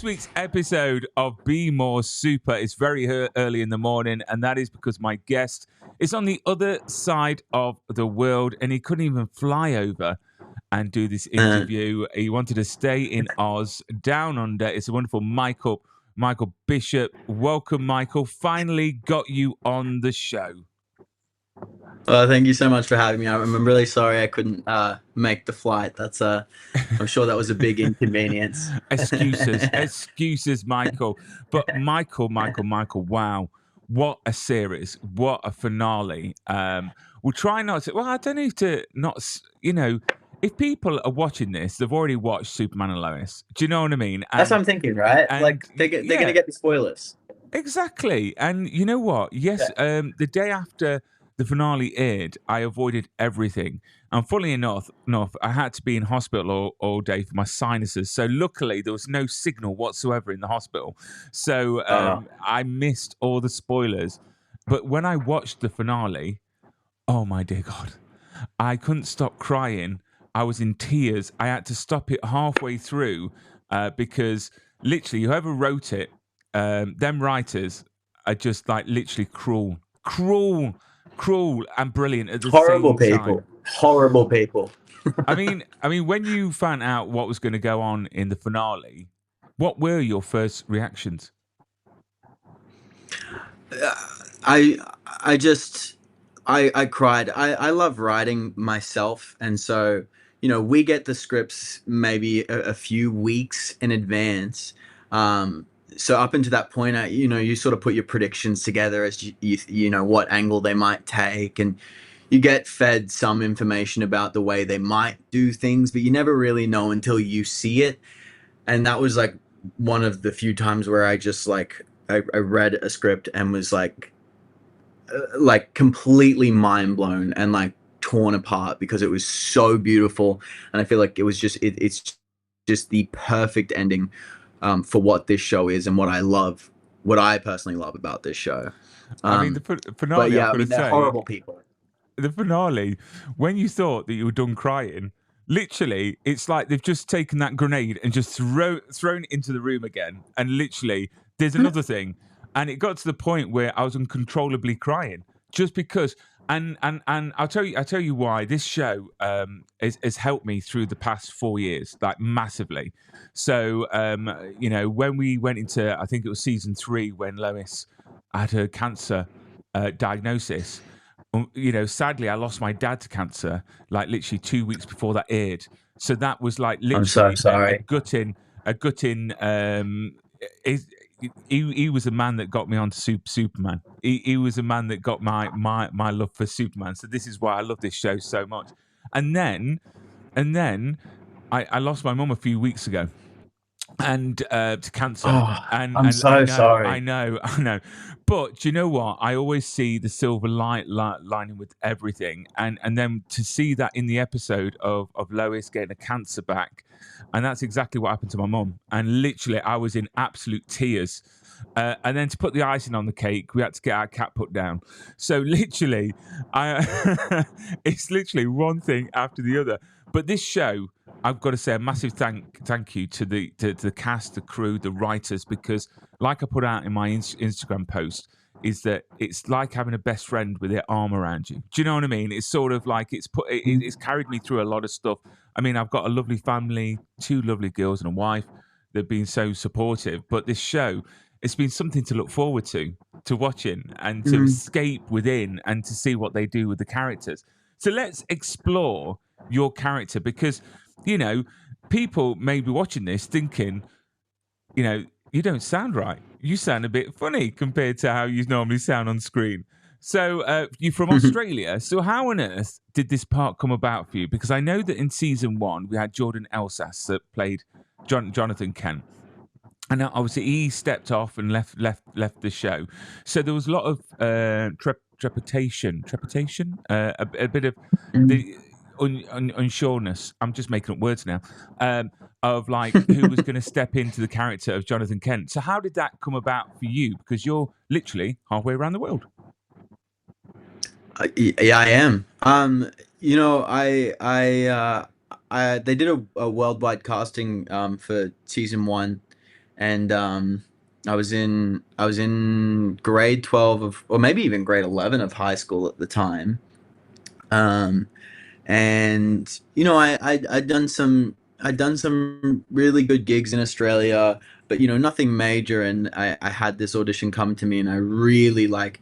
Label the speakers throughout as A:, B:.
A: This week's episode of Be More Super is very early in the morning, and that is because my guest is on the other side of the world, and he couldn't even fly over and do this interview. He wanted to stay in Oz, down under. It's a wonderful Michael Bishop. Welcome, Michael. Finally got you on the show.
B: Well, thank you so much for having me. I'm really sorry I couldn't make the flight. I'm sure that was a big inconvenience.
A: Excuses, Michael. But Michael, wow. What a series. What a finale. We'll try not to, well, I don't need to not, if people are watching this, they've already watched Superman and Lois. Do you know what I mean?
B: That's what I'm thinking, right? Like they're going to get the spoilers.
A: Exactly. And you know what? Yes, the day after the finale aired, I avoided everything. And funnily enough, I had to be in hospital all day for my sinuses. So luckily, there was no signal whatsoever in the hospital. So I missed all the spoilers. But when I watched the finale, oh my dear God, I couldn't stop crying. I was in tears. I had to stop it halfway through because literally whoever wrote it, them writers are just like literally cruel and brilliant at the
B: Horrible
A: same
B: people.
A: time.
B: Horrible people.
A: I mean, when you found out what was going to go on in the finale, what were your first reactions?
B: I cried. I love writing myself, and so we get the scripts maybe a few weeks in advance. So up until that point, you sort of put your predictions together as you know what angle they might take, and you get fed some information about the way they might do things, but you never really know until you see it. And that was like one of the few times where I just I read a script and was like completely mind blown and like torn apart because it was so beautiful, and I feel like it was it's just the perfect ending for what this show is and what I personally love about this show.
A: I mean, the finale.
B: But yeah, they're horrible people.
A: The finale, when you thought that you were done crying, literally, it's like they've just taken that grenade and just thrown it into the room again. And literally, there's another thing, and it got to the point where I was uncontrollably crying just because. And I'll tell you why this show has helped me through the past 4 years, like massively. So when we went into, I think it was season 3 when Lois had her cancer diagnosis. Sadly, I lost my dad to cancer, like literally 2 weeks before that aired. So that was like literally
B: I'm so sorry.
A: a gutting. He was a man that got me onto Superman. He was a man that got my love for Superman. So this is why I love this show so much. And then I lost my mum a few weeks ago, and to cancer.
B: I'm so sorry.
A: I know. But do you know what? I always see the silver lining with everything, and then to see that in the episode of Lois getting a cancer back, and that's exactly what happened to my mum. And literally, I was in absolute tears. And then to put the icing on the cake, we had to get our cat put down. So literally, it's literally one thing after the other. But this show, I've got to say a massive thank you to the cast, the crew, the writers, because like I put out in my Instagram post, is that it's like having a best friend with their arm around you. Do you know what I mean? It's sort of like it's carried me through a lot of stuff. I mean, I've got a lovely family, 2 lovely girls and a wife. They've been so supportive. But this show, it's been something to look forward to watching and to escape within and to see what they do with the characters. So let's explore your character, because people may be watching this thinking, you don't sound right. You sound a bit funny compared to how you normally sound on screen. So you're from Australia. So how on earth did this part come about for you? Because I know that in season 1 we had Jordan Elsas that played Jonathan Kent. And obviously he stepped off and left the show. So there was a lot of trepidation, a bit of the unsureness. I'm just making up words now. Of like who was going to step into the character of Jonathan Kent. So how did that come about for you? Because you're literally halfway around the world.
B: Yeah, I am. They did a worldwide casting for season 1, and I was in grade 12 of, or maybe even grade 11 of high school at the time. Um, and I'd done some really good gigs in Australia, but nothing major. And I had this audition come to me, and I really like,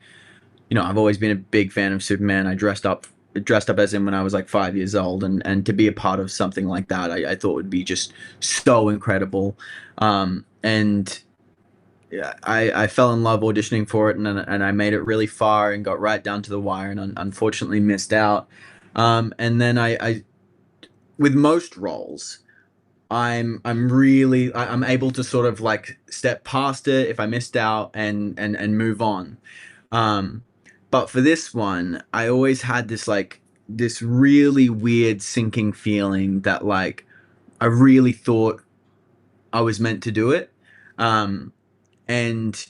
B: I've always been a big fan of Superman. I dressed up as him when I was like 5 years old, and to be a part of something like that, I thought would be just so incredible. And yeah, I fell in love auditioning for it, and I made it really far and got right down to the wire, and unfortunately missed out. And then I with most roles, I'm able to sort of like step past it if I missed out, and move on. Um, but for this one, I always had this really weird sinking feeling that like I really thought I was meant to do it. Um, and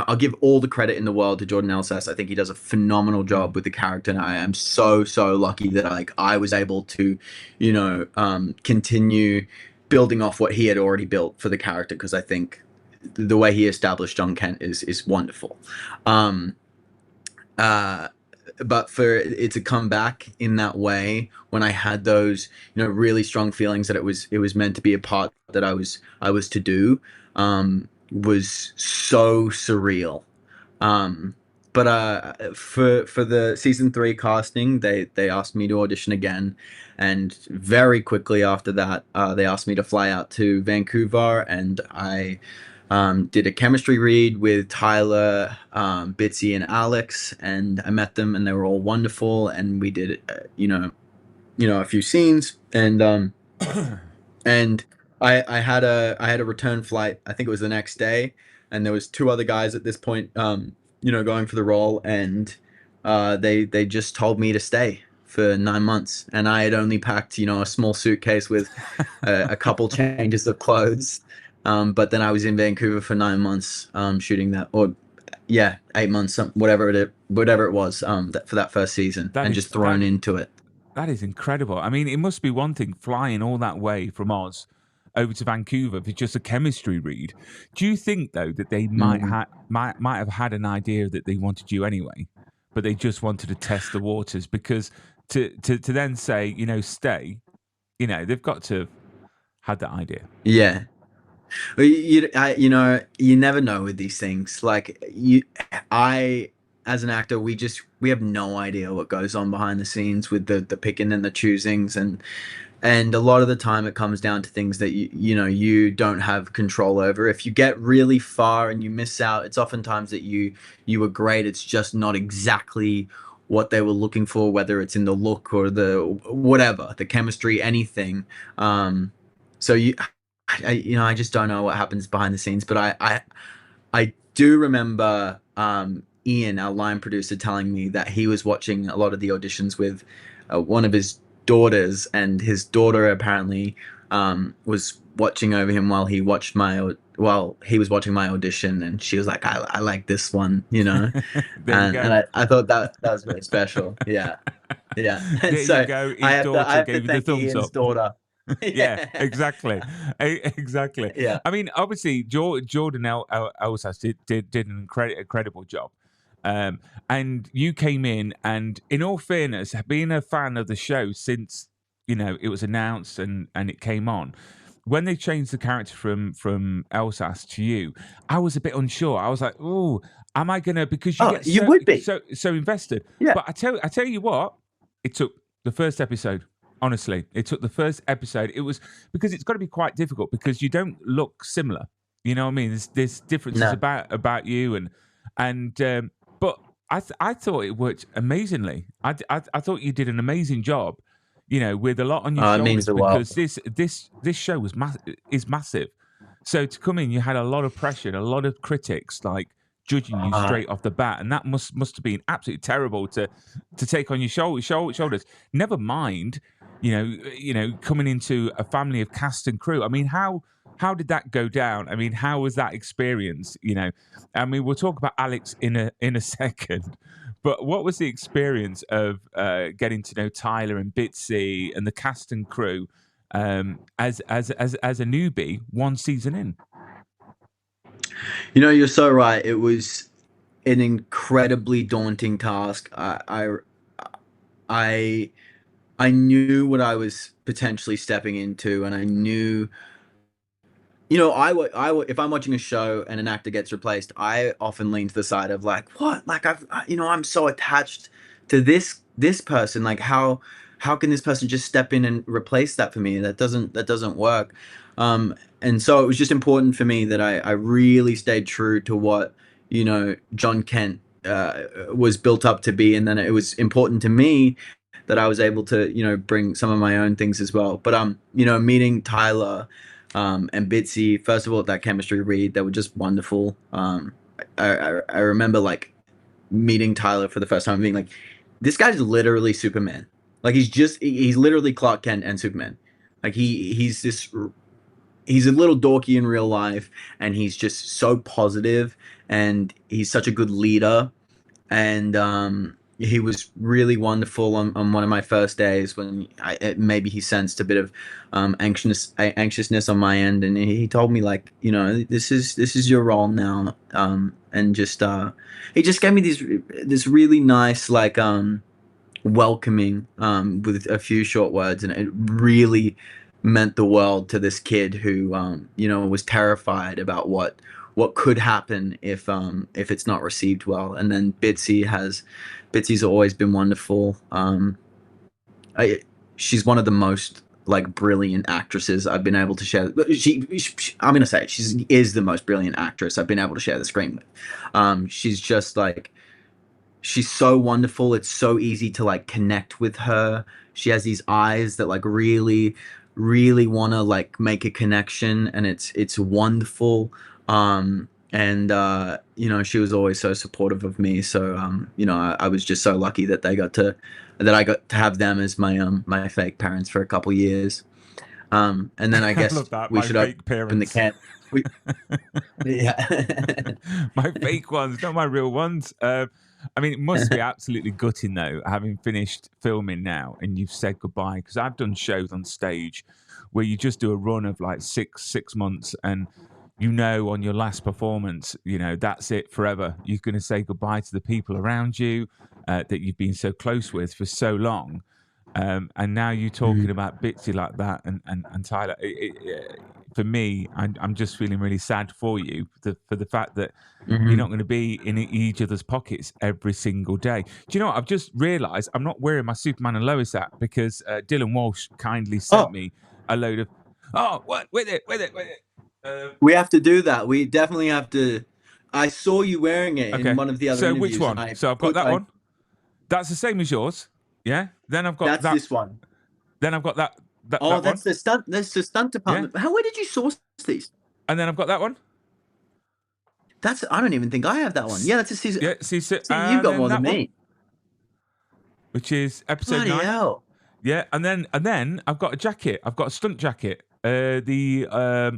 B: I'll give all the credit in the world to Jordan Elsas. I think he does a phenomenal job with the character, and I am so lucky that I was able to, continue building off what he had already built for the character, because I think the way he established John Kent is wonderful. Um, uh, but for it to come back in that way when I had those really strong feelings that it was meant to be a part that I was to do, was so surreal. um but for the season 3 casting, they asked me to audition again, and very quickly after that, they asked me to fly out to Vancouver, and I did a chemistry read with Tyler, Bitsy, and Alex, and I met them, and they were all wonderful. And we did, a few scenes, and I had a return flight. I think it was the next day, and there was two other guys at this point, going for the role, and they just told me to stay for 9 months, and I had only packed a small suitcase with a couple changes of clothes. But then I was in Vancouver for 9 months, shooting that, or yeah, 8 months, whatever it was, for that first season,
A: That
B: and
A: is
B: just thrown into it.
A: that is incredible. I mean, it must be one thing flying all that way from Oz over to Vancouver for just a chemistry read. Do you think though that they
B: Mm.
A: might have had an idea that they wanted you anyway, but they just wanted to test the waters? Because to then say stay, they've got to have had that idea.
B: Yeah. Well, you never know with these things. Like I, as an actor, we have no idea what goes on behind the scenes with the picking and the choosings, and a lot of the time it comes down to things that you don't have control over. If you get really far and you miss out, it's oftentimes that you were great. It's just not exactly what they were looking for, whether it's in the look or the whatever, the chemistry, anything. So I just don't know what happens behind the scenes, but I do remember, Ian, our line producer, telling me that he was watching a lot of the auditions with one of his daughters, and his daughter apparently was watching over him while he was watching my audition, and she was like, I like this one,
A: There you
B: and
A: go.
B: I thought that was very special. Yeah, yeah. And
A: There you
B: so
A: go.
B: I
A: His
B: have to I
A: daughter
B: have to
A: gave you the
B: thank
A: thumbs
B: Ian's
A: up.
B: daughter.
A: Yeah,
B: Yeah,
A: exactly. Exactly.
B: yeah.
A: I mean, obviously, Jordan Elsas did an incredible job. Um, and you came in, and in all fairness, being a fan of the show since it was announced and it came on, when they changed the character from Elsas to you, I was a bit unsure. I was like, "Oh, am I gonna?" Because you
B: Oh,
A: get
B: you would be.
A: so invested.
B: Yeah.
A: But I tell you what, it took the first episode. Honestly, it took the first episode. It was because it's got to be quite difficult because you don't look similar. You know what I mean? There's differences
B: No.
A: about you and but I thought it worked amazingly. I thought you did an amazing job. With a lot on your
B: Oh, it means
A: shoulders
B: the world.
A: because this show is massive. So to come in, you had a lot of pressure and a lot of critics like judging you
B: Uh,
A: straight off the bat, and that must have been absolutely terrible to take on your shoulders. Never mind, coming into a family of cast and crew. I mean, how did that go down? I mean, how was that experience? I mean, we'll talk about Alex in a second, but what was the experience of getting to know Tyler and Bitsy and the cast and crew as a newbie one season in?
B: You know, you're so right. It was an incredibly daunting task. I I knew what I was potentially stepping into, and I knew, you know, if I'm watching a show and an actor gets replaced, I often lean to the side of like, what? Like you know, I'm so attached to this person. Like, how can this person just step in and replace that for me? That doesn't work. And so it was just important for me that I really stayed true to what, you know, John Kent was built up to be, and then it was important to me that I was able to, you know, bring some of my own things as well. But you know, meeting Tyler and Bitsy, first of all, that chemistry read, they were just wonderful. I remember like meeting Tyler for the first time, being like, this guy's literally Superman. Like he's literally Clark Kent and Superman. Like he's a little dorky in real life, and he's just so positive, and he's such a good leader. And he was really wonderful on one of my first days when maybe he sensed a bit of anxiousness on my end, and he told me like, you know, this is your role now, and just he just gave me this really nice like welcoming with a few short words, and it really meant the world to this kid who you know, was terrified about what could happen if it's not received well. And then Bitsy's always been wonderful. She's one of the most like brilliant actresses I've been able to share. I'm gonna say it, she is the most brilliant actress I've been able to share the screen with. She's just like, she's so wonderful. It's so easy to like connect with her. She has these eyes that like really want to like make a connection, and it's wonderful. And you know, she was always so supportive of me. So you know, I was just so lucky that I got to have them as my fake parents for a couple years. And then I
A: I
B: guess
A: love that.
B: we
A: My
B: should
A: fake
B: open the
A: parents.
B: can. We, yeah.
A: My fake ones, not my real ones. I mean, it must be absolutely gutting though, having finished filming now and you've said goodbye. Because I've done shows on stage where you just do a run of like six months, and you know, on your last performance, you know, that's it forever. You're going to say goodbye to the people around you that you've been so close with for so long. And now you're talking about Bitsy like that, and Tyler. For me, I'm just feeling really sad for you for the fact that you're not going to be in each other's pockets every single day. Do you know what? I've just realised I'm not wearing my Superman and Lois hat because Dylan Walsh kindly sent
B: Oh,
A: me a load of. Oh, what with it?
B: we have to do that. We definitely have to. I saw you wearing it in
A: Okay.
B: one of the other
A: So which
B: interviews, and
A: one? So I've got that one. That's the same as yours. Yeah. Then I've got
B: that's
A: that.
B: this one.
A: Then I've got that
B: Oh,
A: one.
B: that's the stunt
A: Yeah.
B: department. Where did you source these?
A: And then I've got that one.
B: I don't even think I have that one. Yeah, that's a season.
A: Yeah. See,
B: You've got
A: then
B: more than
A: that one,
B: me.
A: which is episode
B: Bloody
A: 9.
B: hell.
A: Yeah. And then I've got a jacket. I've got a stunt jacket. Yeah.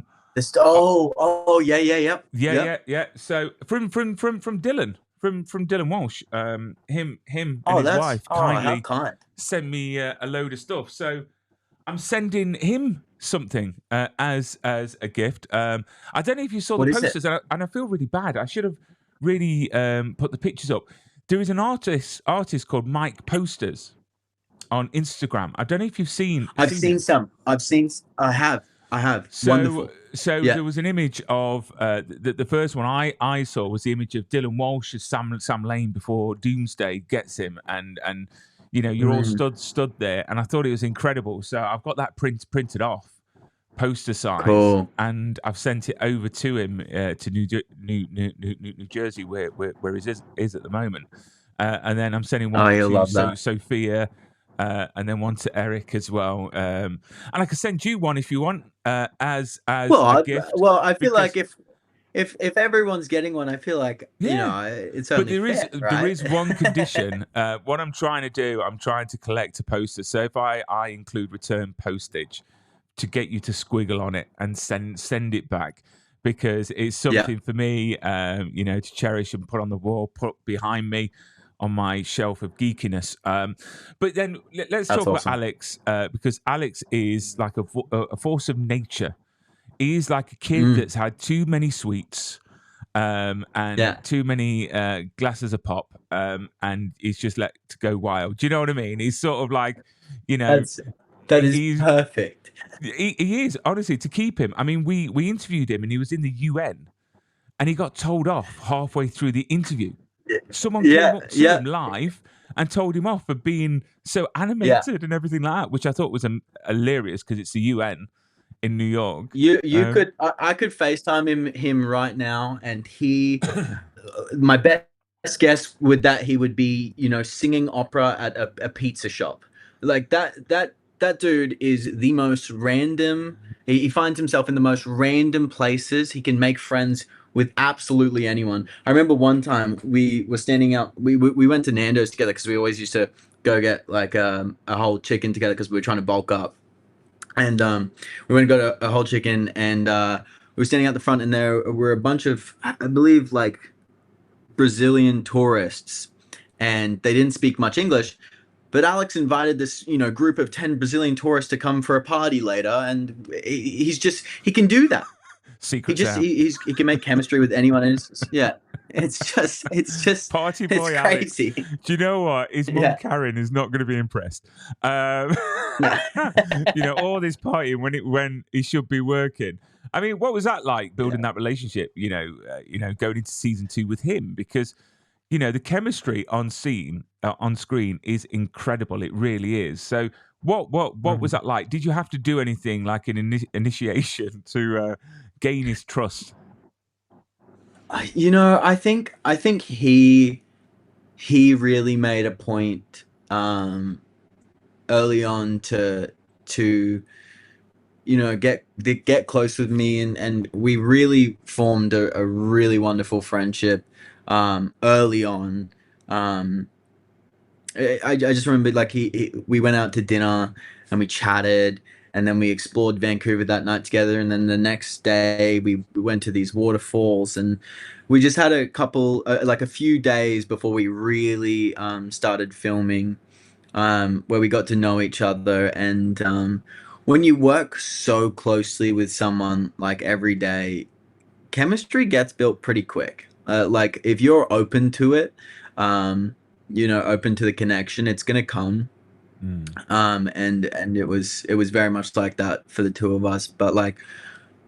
A: So from Dylan. From Dylan Walsh, him and his wife
B: how
A: kindly
B: kind.
A: send me a load of stuff. So I'm sending him something as a gift. I don't know if you saw
B: What
A: the
B: is it?
A: posters, and I feel really bad. I should have really put the pictures up. There is an artist called Mike Posters on Instagram. I don't know if you've seen.
B: I've seen some. I have. Wonderful.
A: So
B: Yeah.
A: there was an image of the first one I saw was the image of Dylan Walsh as Sam Lane before Doomsday gets him, and you know, you're all stood there, and I thought it was incredible. So I've got that printed off, poster size,
B: Cool.
A: and I've sent it over to him to New Jersey, where he is at the moment, and then I'm sending one
B: he'll love
A: to
B: that.
A: Sophia. And then one to Eric as well, and I can send you one if you want as a gift.
B: Well, I feel like if everyone's getting one, I feel like, you know, it's only fair, right?
A: There is one condition. What I'm trying to do, I'm trying to collect a poster. So if I include return postage to get you to squiggle on it and send it back, because it's something for me, you know, to cherish and put on the wall, put behind me on my shelf of geekiness. But then let's talk about Alex, because Alex is like a force of nature. He's like a kid that's had too many sweets, and
B: Yeah.
A: too many glasses of pop, and he's just let to go wild. Do you know what I mean? He's sort of like, you know,
B: That is
A: he's
B: perfect.
A: he is honestly to keep him. I mean, we interviewed him, and he was in the UN, and he got told off halfway through the interview. Someone came
B: Yeah,
A: up to
B: yeah,
A: him live and told him off for being so
B: yeah.
A: animated and everything like that, which I thought was hilarious because it's the UN in New York.
B: You could I could FaceTime him right now, and my best guess would that he would be, singing opera at a pizza shop. Like that dude is the most random. He finds himself in the most random places. He can make friends with absolutely anyone. I remember one time we were standing out. We went to Nando's together because we always used to go get like a whole chicken together because we were trying to bulk up. And we went and got a whole chicken, and we were standing out the front, and there were a bunch of, I believe, like Brazilian tourists, and they didn't speak much English. But Alex invited this, group of 10 Brazilian tourists to come for a party later, and he can do that.
A: Secrets out.
B: He can make chemistry with anyone. And yeah, it's
A: Party
B: it's
A: boy
B: crazy.
A: Alex. Do you know what? His mum
B: Yeah.
A: Karen is not going to be impressed. All this partying when he should be working. I mean, what was that like building that relationship? Going into season 2 with him, because the chemistry on screen is incredible. It really is. So what was that like? Did you have to do anything like an initiation to gain his trust?
B: I think he really made a point early on to get close with me, and we really formed a really wonderful friendship early on. I just remember, like, we went out to dinner and we chatted, and then we explored Vancouver that night together, and then the next day we went to these waterfalls, and we just had a few days before we really started filming, where we got to know each other. And when you work so closely with someone like every day, chemistry gets built pretty quick. Like, if you're open to it, open to the connection, it's gonna come. And it was very much like that for the two of us. But like,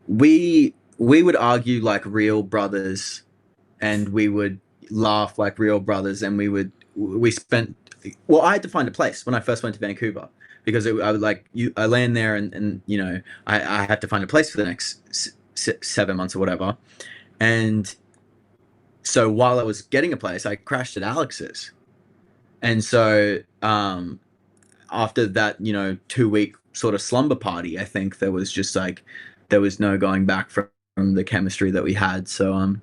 B: we would argue like real brothers, and we would laugh like real brothers, and we spent. Well, I had to find a place when I first went to Vancouver, because I would, like, I land there, and I had to find a place for the next 7 months or whatever. And so while I was getting a place, I crashed at Alex's. And so after that, 2-week sort of slumber party, I think there was no going back from the chemistry that we had. So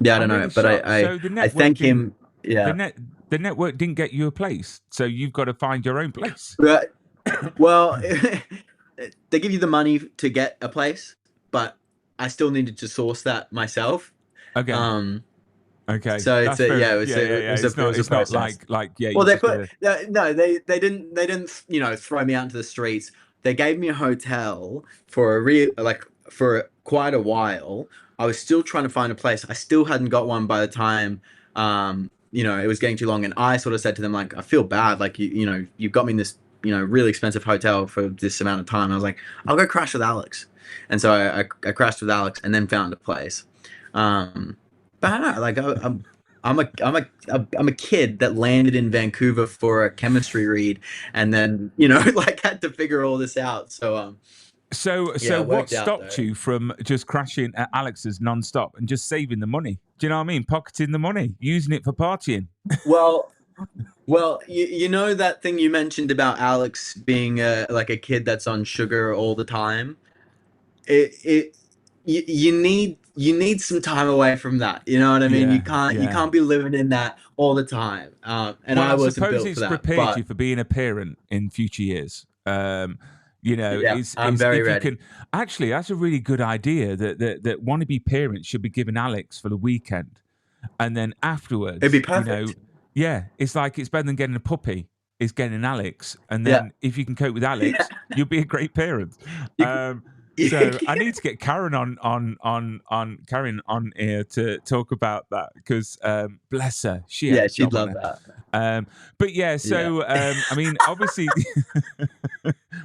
B: yeah, I don't know, but I thank him. Yeah.
A: The network didn't get you a place, so you've got to find your own place.
B: Right. Well, they give you the money to get a place, but I still needed to source that myself.
A: Okay. Okay.
B: So
A: it was
B: a process.
A: Not like.
B: Well, they didn't throw me out into the streets. They gave me a hotel for quite a while. I was still trying to find a place. I still hadn't got one by the time it was getting too long, and I sort of said to them, like, I feel bad, like, you've got me in this really expensive hotel for this amount of time. I was like, I'll go crash with Alex. And so I crashed with Alex and then found a place. But I don't know, like, I'm a kid that landed in Vancouver for a chemistry read, and then like, had to figure all this out. So
A: what stopped you from just crashing at Alex's nonstop and just saving the money? Do you know what I mean? Pocketing the money, using it for partying.
B: Well, you know that thing you mentioned about Alex being like a kid that's on sugar all the time. You need some time away from that. You know what I mean? You can't be living in that all the time. And I wasn't built for that.
A: I suppose it's prepared you for being a parent in future years.
B: I'm very ready.
A: Actually, that's a really good idea. That wannabe parents should be given Alex for the weekend, and then afterwards,
B: it'd be perfect.
A: It's like, it's better than getting a puppy. It's getting an Alex, and then if you can cope with Alex, you'll be a great parent. So I need to get Karen on Karen on here to talk about that because bless her, she had
B: Yeah,
A: a
B: she'd
A: job on
B: love
A: her.
B: that.
A: But yeah,
B: Yeah.
A: so I mean, obviously,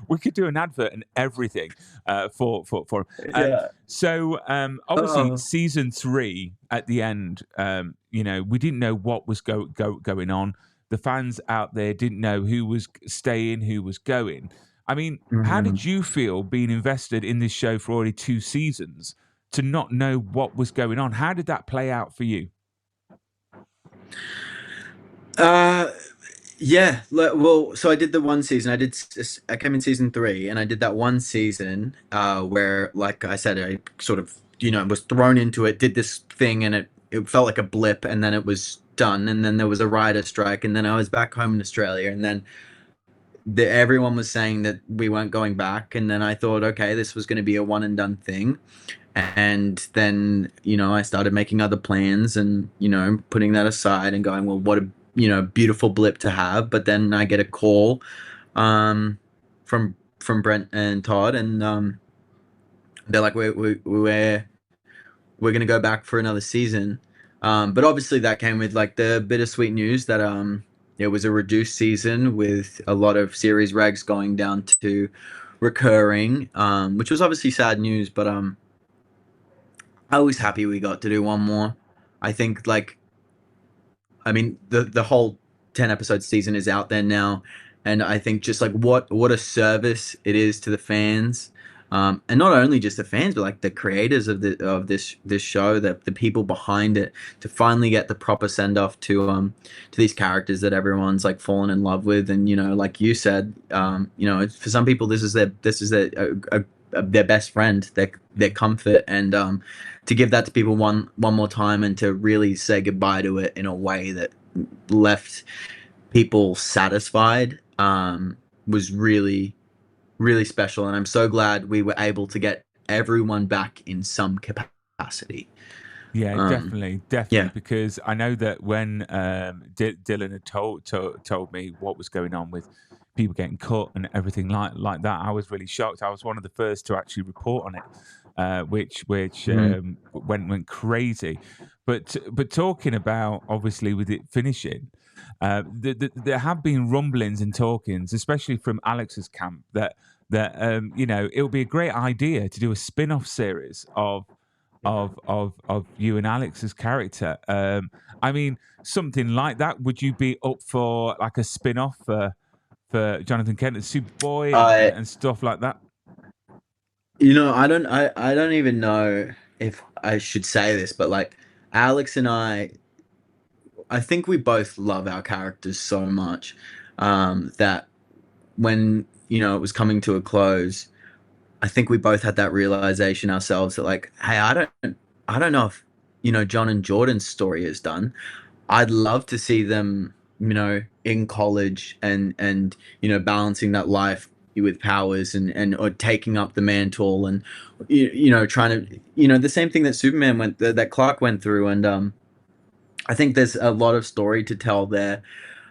A: we could do an advert and everything for.
B: Yeah.
A: So obviously,
B: Oh.
A: season 3 at the end, we didn't know what was going on. The fans out there didn't know who was staying, who was going. I mean, how did
B: Mhm.
A: you feel being invested in this show for already 2 seasons to not know what was going on? How did that play out for you?
B: Uh, yeah. Well, so I did the one season. I came in season 3, and I did that one season where, like I said, I sort of was thrown into it, did this thing, and it felt like a blip, and then it was done, and then there was a writer strike, and then I was back home in Australia, and then everyone was saying that we weren't going back, and then I thought, okay, this was going to be a one and done thing. And then, I started making other plans and, putting that aside and going, well, what a, beautiful blip to have. But then I get a call from Brent and Todd, and they're like, we're going to go back for another season. But obviously that came with like the bittersweet news that it was a reduced season with a lot of series regs going down to recurring, which was obviously sad news, but I was happy we got to do one more. I think like I mean the whole 10 episode season is out there now, and I think just like what a service it is to the fans. And not only just the fans, but like the creators of this show, the people behind it, to finally get the proper send off to these characters that everyone's like fallen in love with, and like you said, for some people their best friend, their comfort, and to give that to people one more time and to really say goodbye to it in a way that left people satisfied was really really special, and I'm so glad we were able to get everyone back in some capacity.
A: Yeah,
B: Um,
A: definitely,
B: yeah.
A: because I know that when Dylan had told me what was going on with people getting cut and everything like that, I was really shocked. I was one of the first to actually report on it, which
B: Mm.
A: went crazy. But talking about obviously with it finishing, there have been rumblings and talkings, especially from Alex's camp, that it would be a great idea to do a spin-off series of you and Alex's character. I mean, something like that. Would you be up for like a spin-off for Jonathan Kent and Superboy
B: I
A: and stuff like that?
B: I don't even know if I should say this, but like Alex and I think we both love our characters so much that when it was coming to a close, I think we both had that realization ourselves that like, hey, I don't know if John and Jordan's story is done. I'd love to see them, in college and balancing that life with powers and or taking up the mantle and trying to the same thing that Superman that Clark went through, and I think there's a lot of story to tell there.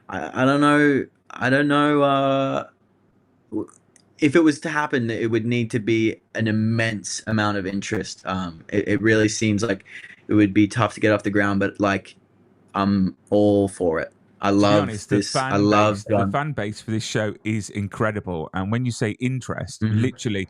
B: I don't know. I don't know. If it was to happen, it would need to be an immense amount of interest. It really seems like it would be tough to get off the ground, but like I'm all for it. I
A: To be
B: love
A: honest,
B: this. I love
A: the
B: John.
A: fan base for this show is incredible. And when you say interest,
B: Mhm.
A: literally,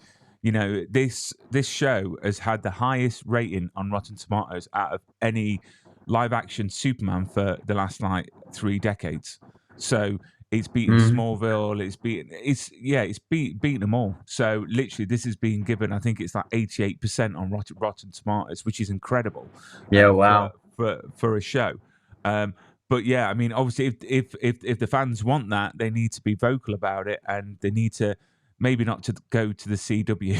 A: this show has had the highest rating on Rotten Tomatoes out of any live action Superman for the last like 3 decades. So it's beaten
B: Mhm.
A: Smallville. Beaten them all. So literally, this has been given. I think it's like 88% on Rotten Tomatoes, which is incredible
B: Yeah.
A: for
B: Wow.
A: a show. Um, but yeah, I mean, obviously, if the fans want that, they need to be vocal about it, and they need to maybe not to go to the CW,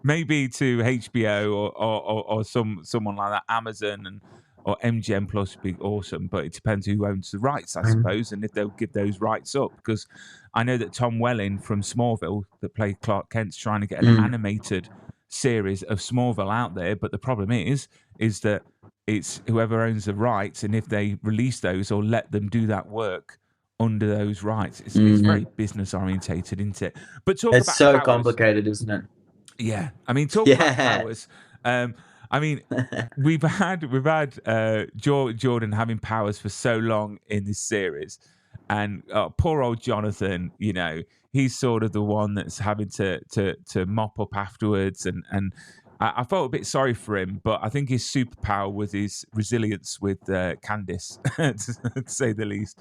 A: maybe to HBO or someone like that, Amazon or MGM Plus would be awesome. But it depends who owns the rights, I
B: Mhm.
A: suppose, and if they'll give those rights up. Because I know that Tom Welling from Smallville, that played Clark Kent's trying to get an
B: Mm.
A: animated series of Smallville out there. But the problem is that it's whoever owns the rights, and if they release those or let them do that work under those rights, it's very
B: Mhm.
A: business orientated, isn't it? But talk
B: It's
A: about
B: so
A: powers.
B: complicated, isn't it?
A: Yeah, I mean, talk about
B: Yeah.
A: powers. I mean, we've had Jordan having powers for so long in this series, and poor old Jonathan. You know, he's sort of the one that's having to mop up afterwards, and I felt a bit sorry for him. But I think his superpower was his resilience with Candice, to say the least.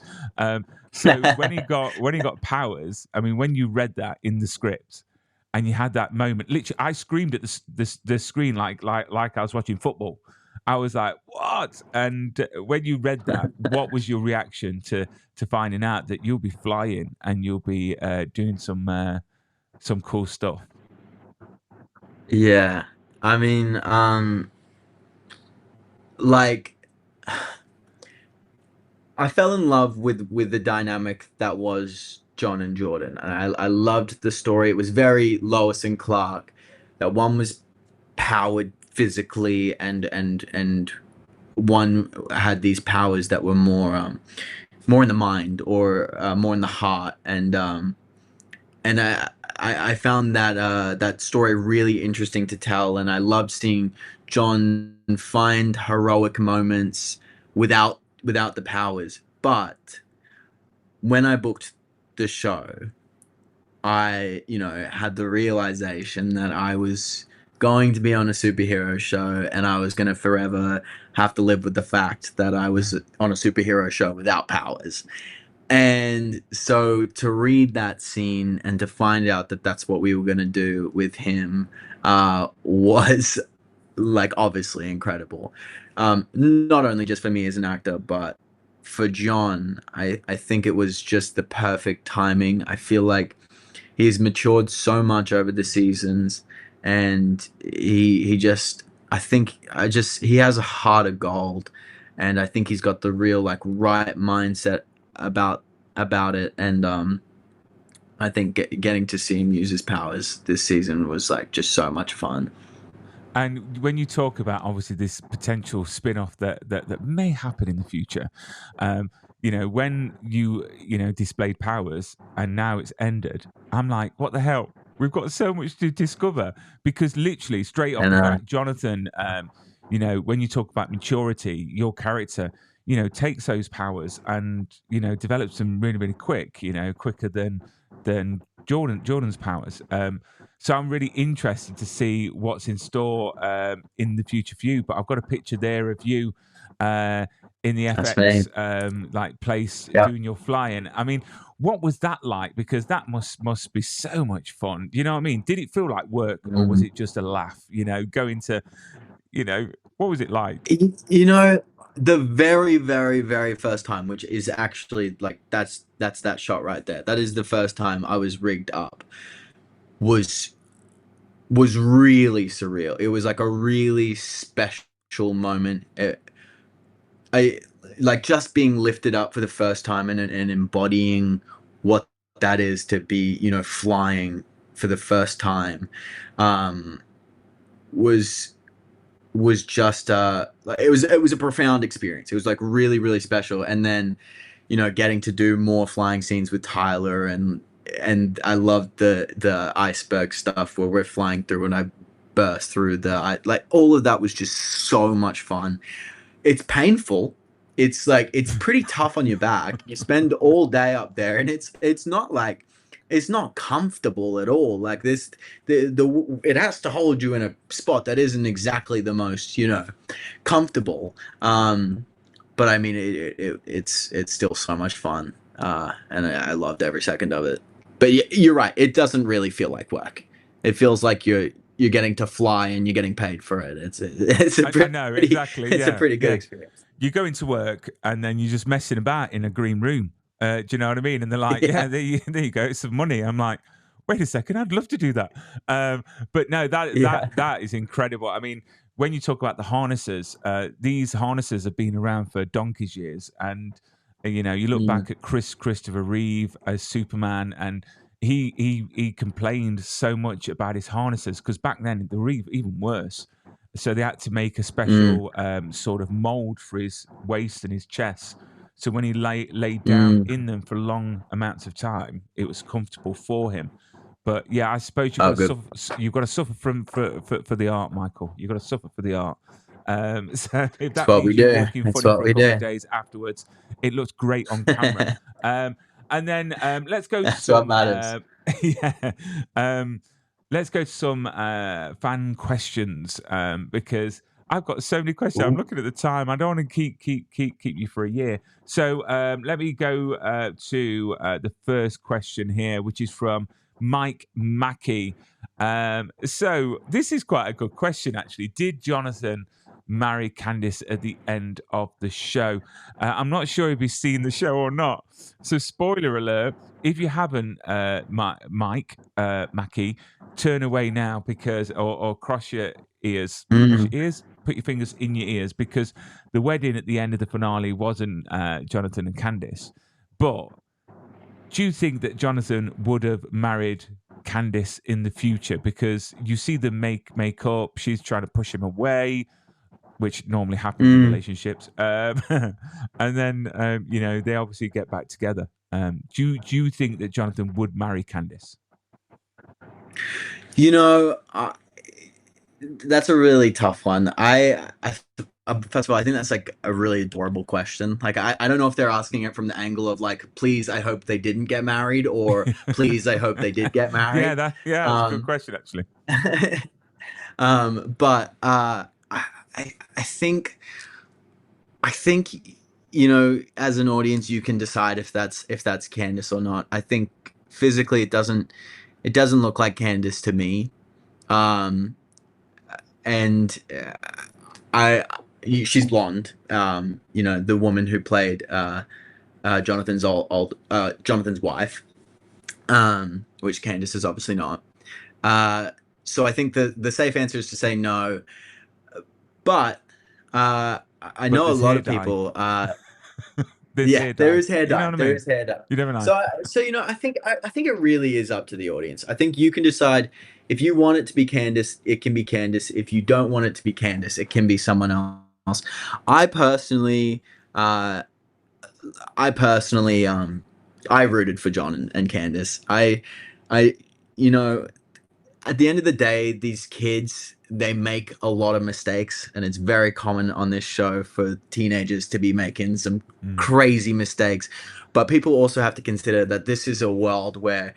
A: So when he got powers, I mean, when you read that in the script and you had that moment. Literally, I screamed at the screen like I was watching football. I was like, "What?" And when you read that, what was your reaction to finding out that you'll be flying and you'll be doing some cool stuff?
B: Yeah. I mean, like I fell in love with the dynamic that was John and Jordan, and I loved the story. It was very Lois and Clark. That one was powered physically, and one had these powers that were more in the mind, or more in the heart, and I found that story really interesting to tell, and I loved seeing John find heroic moments without the powers. But when I booked the show, I, had the realization that I was going to be on a superhero show, and I was going to forever have to live with the fact that I was on a superhero show without powers. And so to read that scene and to find out that that's what we were going to do with him was like obviously incredible. Not only just for me as an actor, but for John, I think it was just the perfect timing. I feel like he's matured so much over the seasons, and he just he has a heart of gold, and I think he's got the real like right mindset about it, and I think getting to see him use his powers this season was like just so much fun.
A: And when you talk about obviously this potential spin-off that may happen in the future, when you displayed powers and now it's ended, I'm like, what the hell? We've got so much to discover because literally straight off
B: And
A: the bat, Jonathan, when you talk about maturity, your character, takes those powers and develops them really, really quick, quicker than Jordan's powers. So I'm really interested to see what's in store in the future for you. But I've got a picture there of you in the
B: that's me.
A: FX like place
B: Yeah.
A: doing your flying. I mean, what was that like? Because that must be so much fun. You know what I mean? Did it feel like work or was
B: Mm.
A: it just a laugh? Going to, what was it like?
B: You know, the very, very, very first time, which is actually like that's that shot right there. That is the first time I was rigged up. Was was really surreal. It was like a really special moment. I like just being lifted up for the first time, and embodying what that is to be, flying for the first time. Um, was just it was a profound experience. It was like really, really special. And then, getting to do more flying scenes with Tyler, and I loved the iceberg stuff where we're flying through and I burst through like all of that was just so much fun. It's painful. It's like it's pretty tough on your back. You spend all day up there, and it's not like it's not comfortable at all. Like this, the it has to hold you in a spot that isn't exactly the most comfortable. But I mean, it's still so much fun, and I loved every second of it. But you're right. It doesn't really feel like work. It feels like you're getting to fly and you're getting paid for it. It's a
A: I know
B: pretty
A: exactly.
B: it's a
A: Yeah,
B: pretty good
A: yeah.
B: experience.
A: You go into work and then you're just messing about in a green room. Do you know what I mean? And they're like,
B: Yeah.
A: "Yeah, there you go. It's some money." I'm like, "Wait a second, I'd love to do that." But no, that
B: Yeah.
A: that that is incredible. I mean, when you talk about the harnesses, these harnesses have been around for donkey's years, and you look
B: Mm,
A: back at Christopher Reeve as Superman, and he complained so much about his harnesses because back then they were even worse. So they had to make a
B: mm,
A: special sort of mold for his waist and his chest. So when he laid down
B: mm,
A: in them for long amounts of time, it was comfortable for him. But yeah, I suppose
B: Oh, good.
A: you've got to suffer for the art, Michael. You've got to suffer for the art. So if
B: It's
A: that
B: what we
A: means you're
B: do.
A: walking
B: It's
A: funny
B: what
A: for a
B: we
A: couple
B: do.
A: of days afterwards, it looks great on camera. And then let's go to
B: That's what
A: some
B: matters.
A: yeah. Let's go to some fan questions because I've got so many questions. I'm
B: Ooh.
A: looking at the time. I don't want to keep you for a year. So let me go to the first question here, which is from Mike Mackey. So this is quite a good question, actually. Did Jonathan marry Candice at the end of the show? I'm not sure if he's seen the show or not. So spoiler alert, if you haven't, Mike Mackey, turn away now because, or cross your ears. Cross your ears? Put your fingers in your ears because the wedding at the end of the finale wasn't Jonathan and Candice. But do you think that Jonathan would have married Candice in the future? Because you see them make up. She's trying to push him away, which normally happens in relationships. And then they obviously get back together. Do you think that Jonathan would marry Candice?
B: That's a really tough one. First of all, I think that's like a really adorable question. Like, I don't know if they're asking it from the angle of like, please, I hope they didn't get married, or please, I hope they did get married.
A: That's a good question, actually.
B: But I think as an audience, you can decide if that's Candice or not. I think physically, it doesn't look like Candice to me. And she's blonde. The woman who played Jonathan's Jonathan's wife, which Candice is obviously not. So I think the safe answer is to say no. But I know a lot of people. There is hair dye. There is hair dye.
A: You never know.
B: So I think it really is up to the audience. I think you can decide if you want it to be Candice, it can be Candice. If you don't want it to be Candice, it can be someone else. I personally, I rooted for John and Candice. At the end of the day, these kids, they make a lot of mistakes, and it's very common on this show for teenagers to be making some crazy mistakes. But people also have to consider that this is a world where,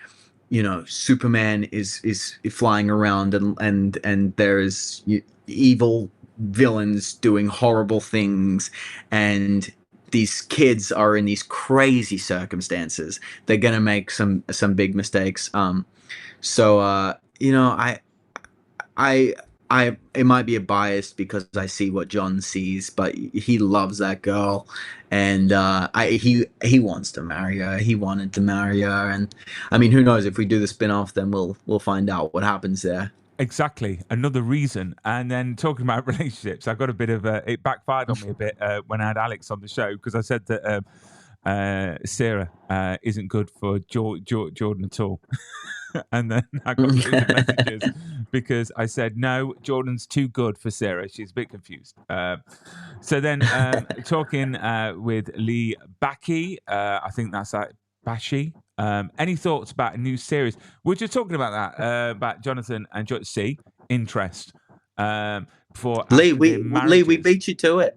B: Superman is flying around and there's evil villains doing horrible things, and these kids are in these crazy circumstances. They're gonna make some big mistakes. It might be a bias because I see what John sees, but he loves that girl, and he wants to marry her. He wanted to marry her, and I mean, who knows? If we do the spin-off, then we'll find out what happens there.
A: Exactly, another reason. And then talking about relationships, I got a bit of it backfired on me a bit when I had Alex on the show because I said that Sarah isn't good for Jordan at all. And then I got loads of messages because I said, no, Jordan's too good for Sarah. She's a bit confused. So then talking with Lee Backy, I think that's Bashi. Any thoughts about a new series? We're just talking about that, about Jonathan and C. Interest. For
B: Lee, we beat you to it.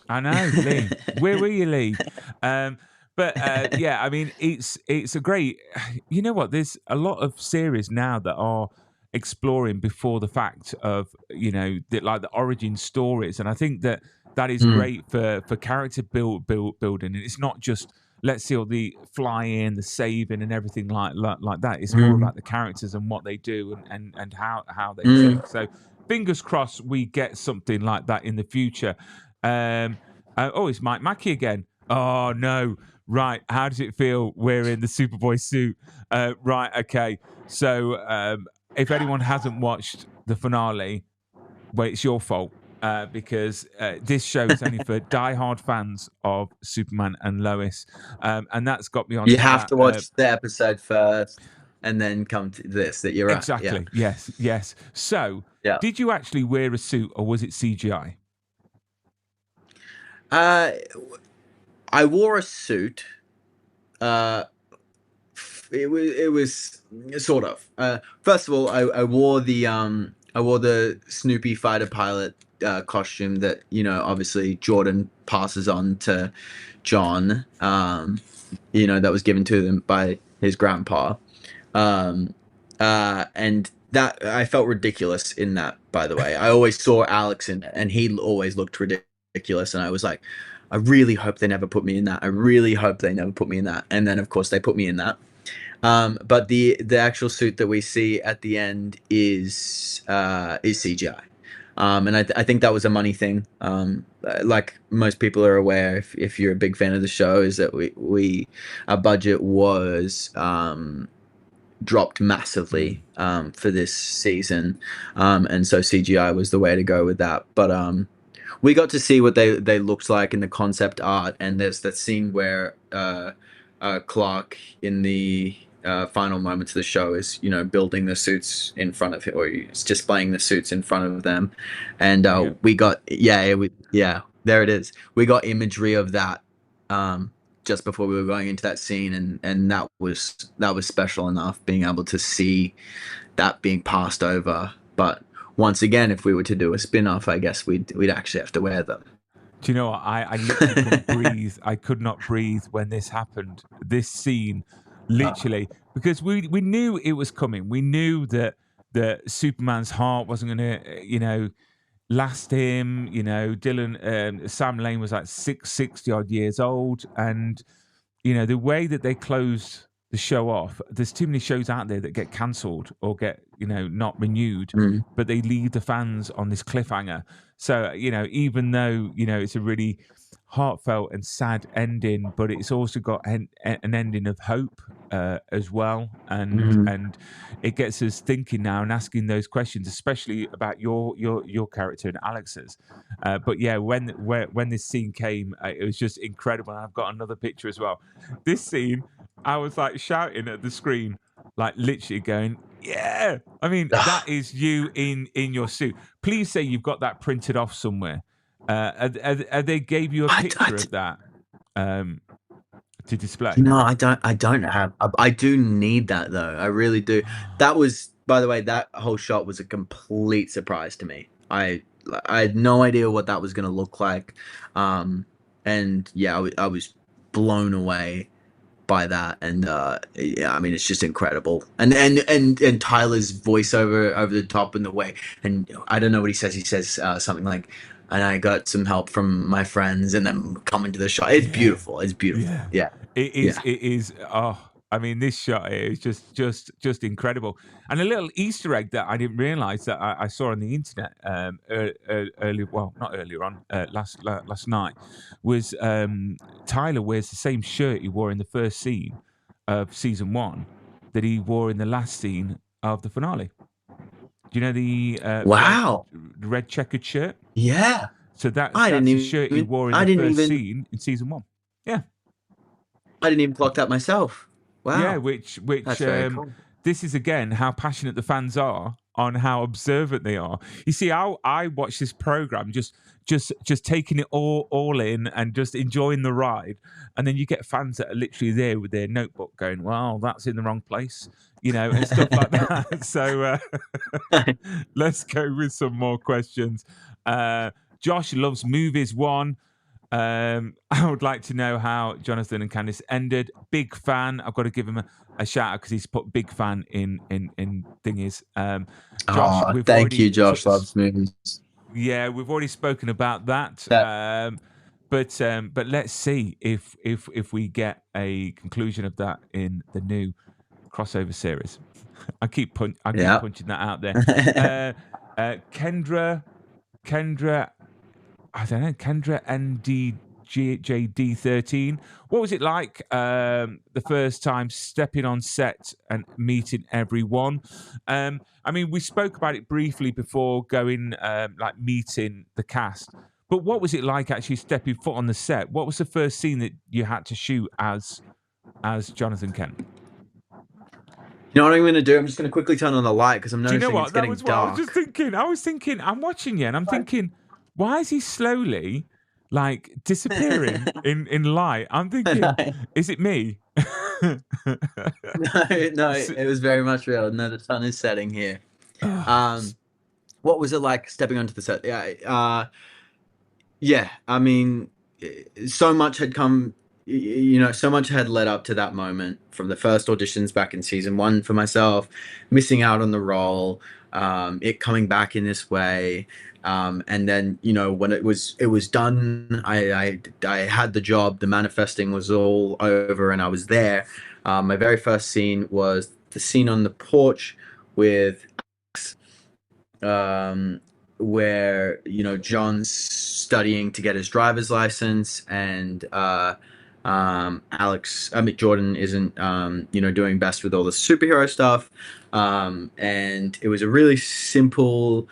A: I know, Lee. Where were you, Lee? But yeah, I mean, it's a great. You know what? There's a lot of series now that are exploring before the fact of like the origin stories, and I think that is great for character building. And it's not just let's see all the flying, the saving, and everything like that. It's more about the characters and what they do and how they think. So fingers crossed we get something like that in the future. It's Mike Mackey again. Oh no. Right, how does it feel wearing the Superboy suit? Right, okay. So if anyone hasn't watched the finale, well, it's your fault because this show is only for diehard fans of Superman and Lois, and that's got me on.
B: You have to watch the episode first, and then come to this. That you're right.
A: Exactly. Yeah. Yes. So, did you actually wear a suit, or was it CGI?
B: I wore a suit It was sort of. First of all, I wore the Snoopy fighter pilot costume that obviously Jordan passes on to John. That was given to them by his grandpa. Um, and that I felt ridiculous in that. By the way, I always saw Alex in it, and he always looked ridiculous, and I was like, I really hope they never put me in that. I really hope they never put me in that. And then, of course, they put me in that. But the actual suit that we see at the end is CGI. And I think that was a money thing. Like most people are aware, if you're a big fan of the show, is that we our budget was dropped massively for this season, and so CGI was the way to go with that. But we got to see what they looked like in the concept art, and there's that scene where Clark in the final moments of the show is building the suits in front of him, or he's displaying the suits in front of them, and we got there it is. We got imagery of that just before we were going into that scene, and that was special enough, being able to see that being passed over. But once again, if we were to do a spin-off, I guess we'd actually have to wear them.
A: Do you know what? I literally couldn't breathe. I could not breathe when this happened. This scene, literally, because we knew it was coming. We knew that Superman's heart wasn't going to, last him. Dylan, Sam Lane was like 60 odd years old, and the way that they closed the show off. There's too many shows out there that get cancelled or get not renewed, but they leave the fans on this cliffhanger. So even though it's a really heartfelt and sad ending, but it's also got an ending of hope as well, and it gets us thinking now and asking those questions, especially about your character and Alex's. But yeah, when this scene came, it was just incredible. And I've got another picture as well. This scene, I was like shouting at the screen, like literally going, yeah. I mean, that is you in your suit. Please say you've got that printed off somewhere. They gave you a picture of that to display.
B: No, I don't have. I do need that though. I really do. That was, by the way, that whole shot was a complete surprise to me. I had no idea what that was going to look like, and yeah, I was blown away by that. And yeah, I mean, it's just incredible. And Tyler's voiceover over the top in the way, and I don't know what he says. He says something like, and I got some help from my friends, and then coming to the shot. It's beautiful. It's beautiful. Yeah.
A: It is. Yeah. It is. Oh, I mean, this shot is just incredible. And a little Easter egg that I didn't realize that I saw on the internet earlier. Well, not earlier on. Last night was Tyler wears the same shirt he wore in the first scene of season 1 that he wore in the last scene of the finale. Do you know the red checkered shirt?
B: Yeah.
A: So that's the shirt he wore in the first scene in season 1. Yeah.
B: I didn't even clock that myself. Wow.
A: Yeah, which
B: that's very cool.
A: This is again how passionate the fans are on how observant they are. You see, I watch this program just taking it all in and just enjoying the ride, and then you get fans that are literally there with their notebook going, "Well, that's in the wrong place," and stuff like that. So let's go with some more questions. Josh loves movies. One. I would like to know how Jonathan and Candice ended. Big fan. I've got to give him a shout out because he's put big fan in thingies.
B: Josh, thank you. Josh loves movies.
A: Yeah, we've already spoken about that. But let's see if we get a conclusion of that in the new crossover series. I keep punching that out there. Kendra. I don't know, Kendra NDJD13. What was it like the first time stepping on set and meeting everyone? I mean, we spoke about it briefly before going, like meeting the cast. But what was it like actually stepping foot on the set? What was the first scene that you had to shoot as Jonathan Kent?
B: You know what I'm going to do? I'm just going to quickly turn on the light because I'm noticing it's getting dark.
A: I was thinking, I'm watching you and I'm thinking, why is he slowly like disappearing in light? I'm thinking, is it me?
B: No, it was very much real. No, the sun is setting here.
A: Oh,
B: What was it like stepping onto the set? Yeah, I mean, so much had come, so much had led up to that moment from the first auditions back in season one for myself, missing out on the role, it coming back in this way. And then, when it was done, I had the job, the manifesting was all over and I was there. My very first scene was the scene on the porch with um, where John's studying to get his driver's license, and Jordan isn't doing best with all the superhero stuff, and it was a really simple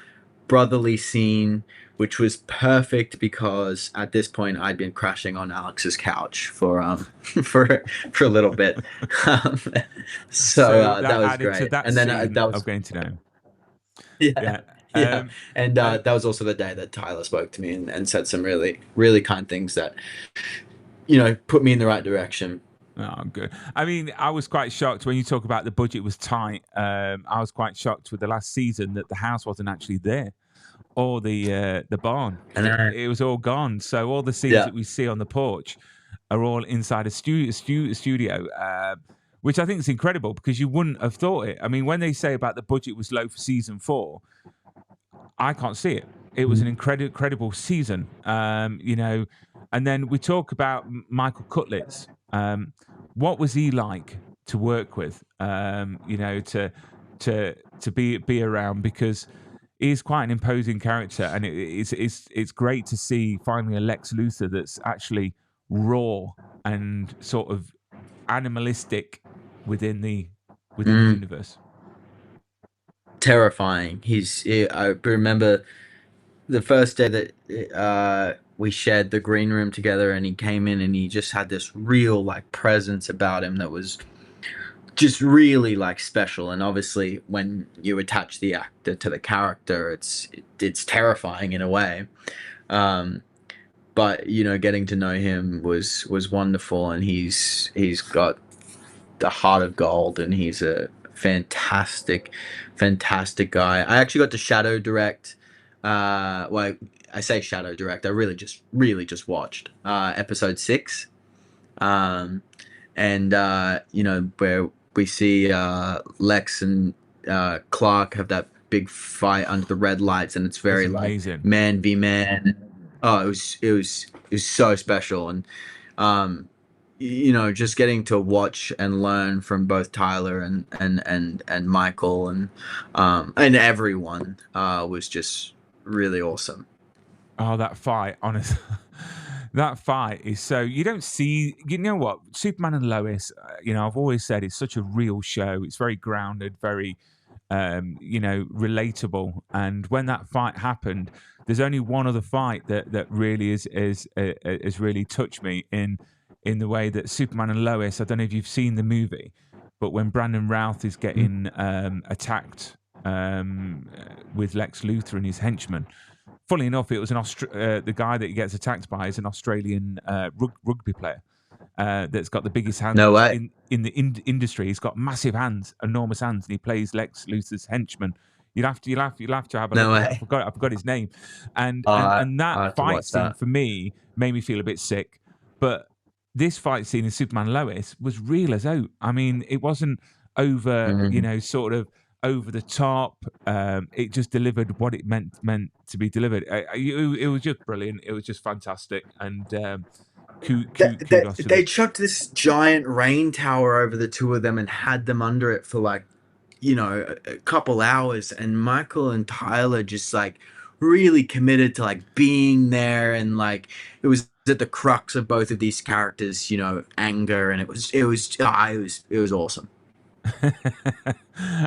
B: brotherly scene. Which was perfect because at this point I'd been crashing on Alex's couch for for a little bit, um,
A: so
B: that
A: that
B: was
A: added to
B: great.
A: that
B: And then
A: scene
B: that
A: of
B: was
A: getting to know him.
B: yeah,
A: Yeah.
B: yeah. And
A: Uh,
B: that was also the day that Tyler spoke to me and said some really, really kind things that, put me in the right direction.
A: Oh, good. I mean, I was quite shocked when you talk about the budget was tight. I was quite shocked with the last season that the house wasn't actually there, or the barn.
B: And then,
A: It was all gone. So all the scenes
B: yeah.
A: that we see on the porch are all inside a studio, which I think is incredible because you wouldn't have thought it. I mean, when they say about the budget was low for season 4, I can't see it. It was an incredible season, And then we talk about Michael Cudlitz. What was he like to work with? To be around, because he's quite an imposing character, and it's great to see finally a Lex Luthor that's actually raw and sort of animalistic within the
B: Mm,
A: universe.
B: terrifying. I remember the first day that we shared the green room together and he came in and he just had this real like presence about him that was just really like special. And obviously when you attach the actor to the character, it's terrifying in a way. Um, but getting to know him was wonderful, and he's got the heart of gold, and he's a fantastic guy. I actually got to shadow direct. Well, I say shadow direct. I really just watched episode 6, um, and where we see Lex and Clark have that big fight under the red lights, and it's
A: It's
B: very like
A: amazing.
B: man v man. Oh, it was so special, and um, just getting to watch and learn from both Tyler and Michael and everyone was just really awesome.
A: Oh, that fight, honestly. That fight is so, you don't see, you know what, Superman and Lois, I've always said it's such a real show. It's very grounded, very relatable. And when that fight happened, there's only one other fight that really is really touched me in the way that Superman and Lois. I don't know if you've seen the movie, but when Brandon Routh is getting attacked with Lex Luthor and his henchmen. Funnily enough, it was the guy that he gets attacked by is an Australian rugby player that's got the biggest
B: No
A: hands
B: way.
A: in the industry. He's got massive hands, enormous hands, and he plays Lex Luthor's henchman. You'll have to have a
B: No
A: look at it.
B: way.
A: I forgot his name, and and
B: I
A: and
B: I
A: that
B: have to
A: fight
B: watch
A: scene
B: that.
A: for me made me feel a bit sick. But this fight scene in Superman Lois was real as out. I mean, it wasn't over,
B: Mhm.
A: sort of over the top. It just delivered what it meant to be delivered. It was just brilliant. It was just fantastic, and kudos to
B: They
A: them.
B: chucked this giant rain tower over the two of them and had them under it for like a couple hours, and Michael and Tyler just like really committed to like being there, and like it was at the crux of both of these characters anger, and it was awesome.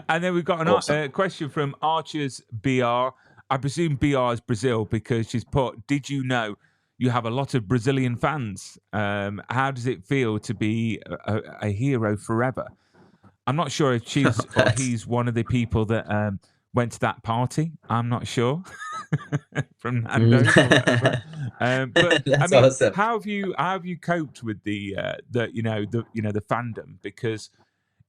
A: And then we've got
B: Awesome.
A: a question from Archer's BR. I presume BR is Brazil because she's put, did you know you have a lot of Brazilian fans? How does it feel to be a hero forever? I'm not sure if she's or
B: That's
A: he's one of the people that went to that party. I'm not sure. from
B: Mm.
A: Nando's or whatever. But I
B: That's
A: mean,
B: awesome.
A: how have you coped with the fandom? Because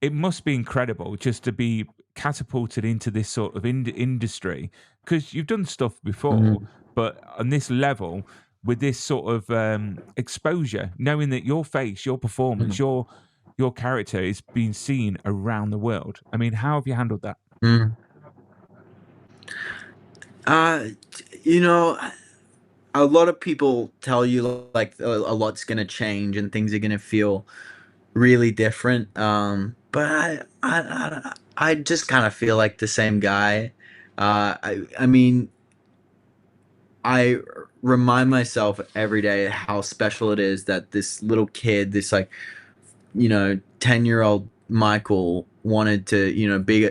A: it must be incredible just to be catapulted into this sort of industry, because you've done stuff before,
B: Mhm,
A: but on this level, with this sort of exposure, knowing that your face, your performance,
B: mhm,
A: your character is being seen around the world. I mean, how have you handled that?
B: mhm. Uh, you know, a lot of people tell you like a lot's gonna change and things are gonna feel really different. But I just kind of feel like the same guy. I mean, I remind myself every day how special it is that this little kid, this like 10-year-old Michael wanted to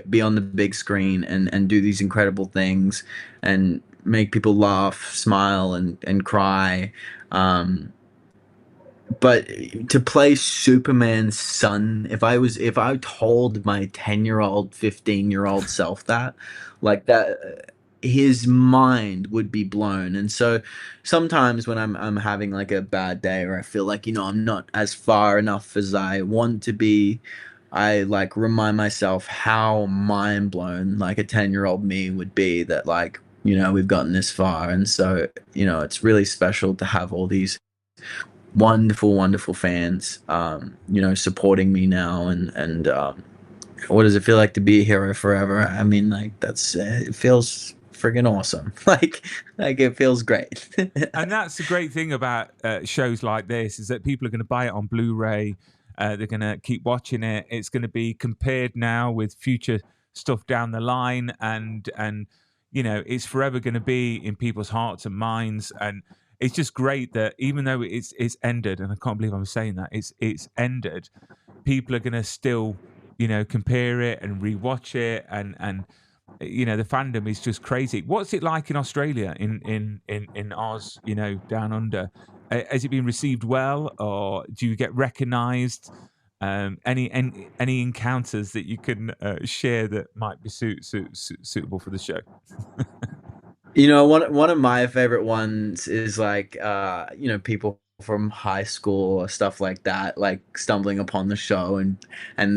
B: be on the big screen and do these incredible things and make people laugh, smile, and cry. Um, but to play Superman's son, if I told my 10-year-old, 15-year-old self that, like that, his mind would be blown. And so sometimes when I'm having like a bad day or I feel like, I'm not as far enough as I want to be, I like remind myself how mind blown like a 10-year-old me would be that like, we've gotten this far. And so, it's really special to have all these wonderful, wonderful fans, supporting me now. And what does it feel like to be a hero forever? I mean, like that's it feels friggin' awesome. Like it feels great.
A: And that's the great thing about shows like this, is that people are going to buy it on Blu-ray. They're going to keep watching it. It's going to be compared now with future stuff down the line, and it's forever going to be in people's hearts and minds. And it's just great that even though it's ended, and I can't believe I'm saying that it's ended, people are going to still compare it and rewatch it, and the fandom is just crazy. What's it like in Australia, in Oz, down under? Has it been received well, or do you get recognised? Any encounters that you can share that might be suitable for the show?
B: One of my favorite ones is like people from high school or stuff like that, like stumbling upon the show and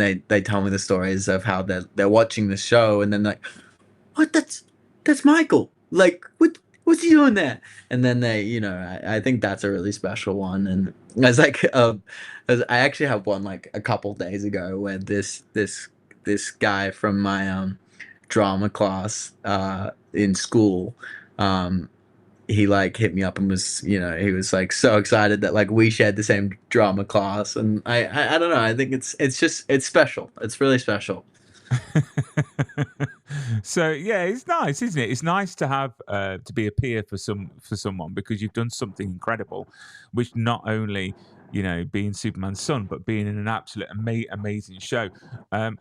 B: they tell me the stories of how they're watching the show and then like, what? That's Michael. Like, what's he doing there? And then I think that's a really special one. And as like, I actually have one like a couple days ago where this guy from my drama class in school, um, he like hit me up and was he was like so excited that like we shared the same drama class, and I don't know. I think it's special. It's really special.
A: So yeah, it's nice, isn't it? It's nice to have to be a peer for someone, because you've done something incredible, which not only being Superman's son, but being in an absolute amazing show. Um,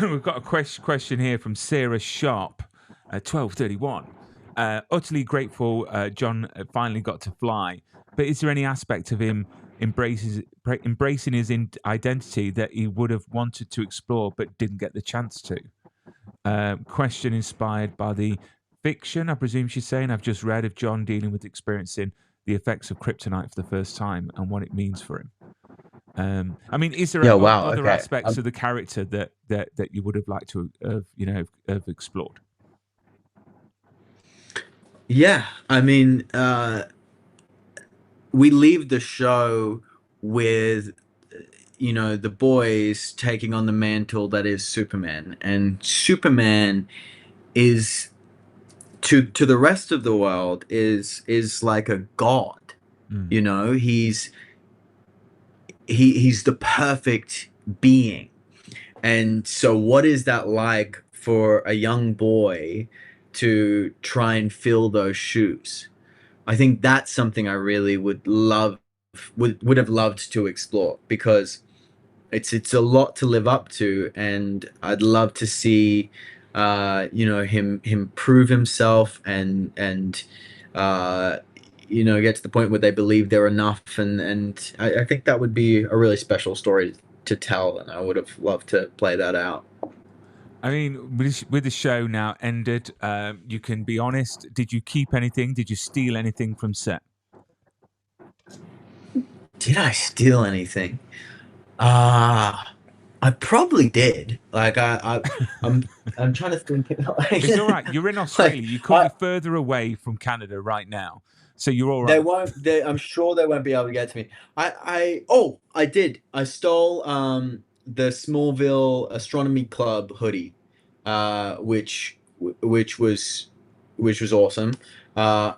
A: we've got a question here from Sarah Sharp, 1231. Utterly grateful John finally got to fly, but is there any aspect of him embracing his identity that he would have wanted to explore but didn't get the chance to? Question inspired by the fiction, I presume she's saying, I've just read of John dealing with experiencing the effects of kryptonite for the first time and what it means for him. I mean, is there
B: Yeah. Wow.
A: other
B: Okay.
A: aspects of the character that you would have liked to have explored?
B: Yeah. I mean, we leave the show with the boys taking on the mantle that is Superman, and Superman is to the rest of the world is like a god.
A: Mm.
B: He's the perfect being. And so what is that like for a young boy to try and fill those shoes? I think that's something I really would have loved to explore, because it's a lot to live up to, and I'd love to see him prove himself and uh get to the point where they believe they're enough, and I think that would be a really special story to tell, and I would have loved to play that out.
A: I mean, with the show now ended, you can be honest. Did you keep anything? Did you steal anything from set?
B: Did I steal anything? Ah, I probably did. Like I'm I'm trying to think.
A: It's all right. You're in
B: Like
A: Australia. You couldn't
B: I
A: be further away from Canada right now, so you're all
B: they
A: right.
B: won't. I'm sure they won't be able to get to me. I did. I stole the Smallville Astronomy Club hoodie, which was awesome. Uh,